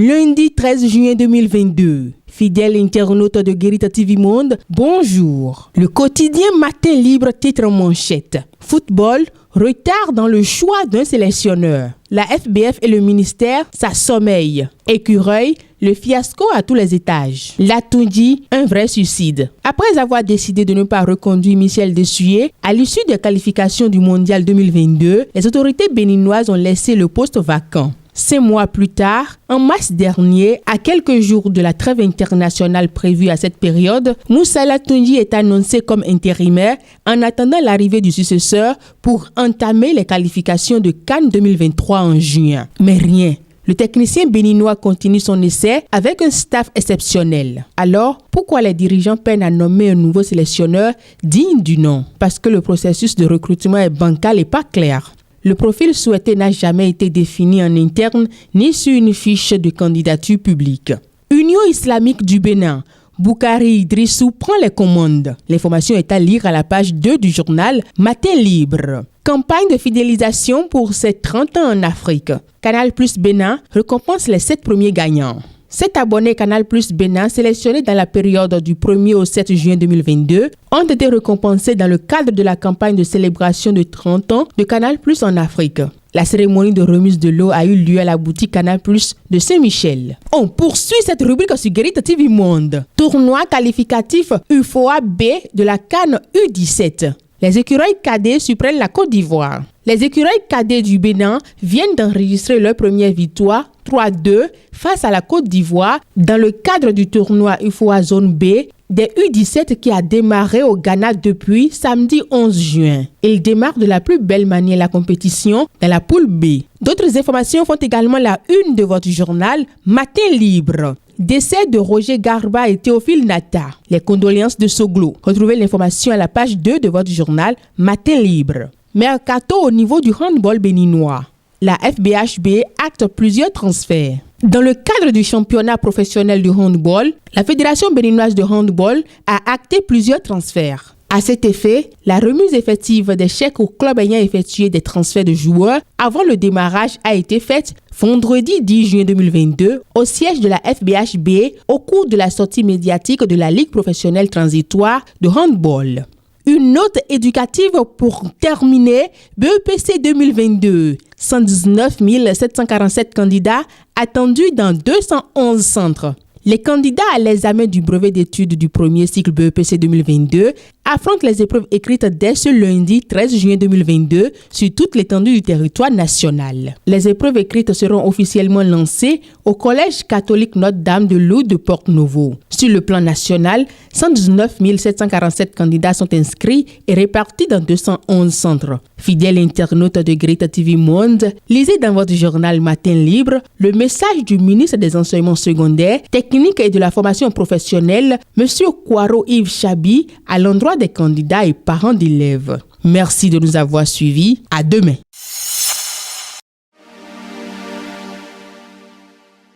Lundi 13 juin 2022. Fidèles internautes de Guérita TV Monde, bonjour. Le quotidien Matin Libre titre en manchette. Football, retard dans le choix d'un sélectionneur. La FBF et le ministère s'assommeillent. Écureuil, le fiasco à tous les étages. Latundi, un vrai suicide. Après avoir décidé de ne pas reconduire Michel Desuyer, à l'issue des qualifications du Mondial 2022, les autorités béninoises ont laissé le poste vacant. 5 mois plus tard, en mars dernier, à quelques jours de la trêve internationale prévue à cette période, Moussa Latundi est annoncé comme intérimaire en attendant l'arrivée du successeur pour entamer les qualifications de CAN 2023 en juin. Mais rien. Le technicien béninois continue son essai avec un staff exceptionnel. Alors, pourquoi les dirigeants peinent à nommer un nouveau sélectionneur digne du nom? Parce que le processus de recrutement est bancal et pas clair. Le profil souhaité n'a jamais été défini en interne ni sur une fiche de candidature publique. Union islamique du Bénin, Boukari Idrissou prend les commandes. L'information est à lire à la page 2 du journal Matin Libre. Campagne de fidélisation pour ses 30 ans en Afrique. Canal Plus Bénin récompense les 7 premiers gagnants. 7 abonnés Canal Plus Bénin sélectionnés dans la période du 1er au 7 juin 2022 ont été récompensés dans le cadre de la campagne de célébration de 30 ans de Canal Plus en Afrique. La cérémonie de remise de l'eau a eu lieu à la boutique Canal Plus de Saint-Michel. On poursuit cette rubrique sur Guérita TV Monde. Tournoi qualificatif UFOA B de la CAN U17. Les écureuils cadets surprennent la Côte d'Ivoire. Les écureuils cadets du Bénin viennent d'enregistrer leur première victoire 3-2 face à la Côte d'Ivoire dans le cadre du tournoi UFOA Zone B des U17 qui a démarré au Ghana depuis samedi 11 juin. Ils démarrent de la plus belle manière la compétition dans la poule B. D'autres informations font également la une de votre journal Matin Libre. Décès de Roger Garba et Théophile Nata. Les condoléances de Soglo. Retrouvez l'information à la page 2 de votre journal Matin Libre. Mercato au niveau du handball béninois. La FBHB acte plusieurs transferts. Dans le cadre du championnat professionnel de handball, la Fédération béninoise de handball a acté plusieurs transferts. À cet effet, la remise effective des chèques aux clubs ayant effectué des transferts de joueurs avant le démarrage a été faite vendredi 10 juin 2022 au siège de la FBHB au cours de la sortie médiatique de la Ligue professionnelle transitoire de handball. Une note éducative pour terminer BEPC 2022. 119 747 candidats attendus dans 211 centres. Les candidats à l'examen du brevet d'études du premier cycle BEPC 2022 affrontent les épreuves écrites dès ce lundi 13 juin 2022 sur toute l'étendue du territoire national. Les épreuves écrites seront officiellement lancées au Collège catholique Notre-Dame de Lourdes de Porte-Novo. Sur le plan national, 119 747 candidats sont inscrits et répartis dans 211 centres. Fidèles internautes de Guérita TV Monde, lisez dans votre journal Matin Libre le message du ministre des Enseignements secondaires, techniques et de la formation professionnelle, M. Kwaro Yves Chabi, à l'endroit des candidats et parents d'élèves. Merci de nous avoir suivis. À demain.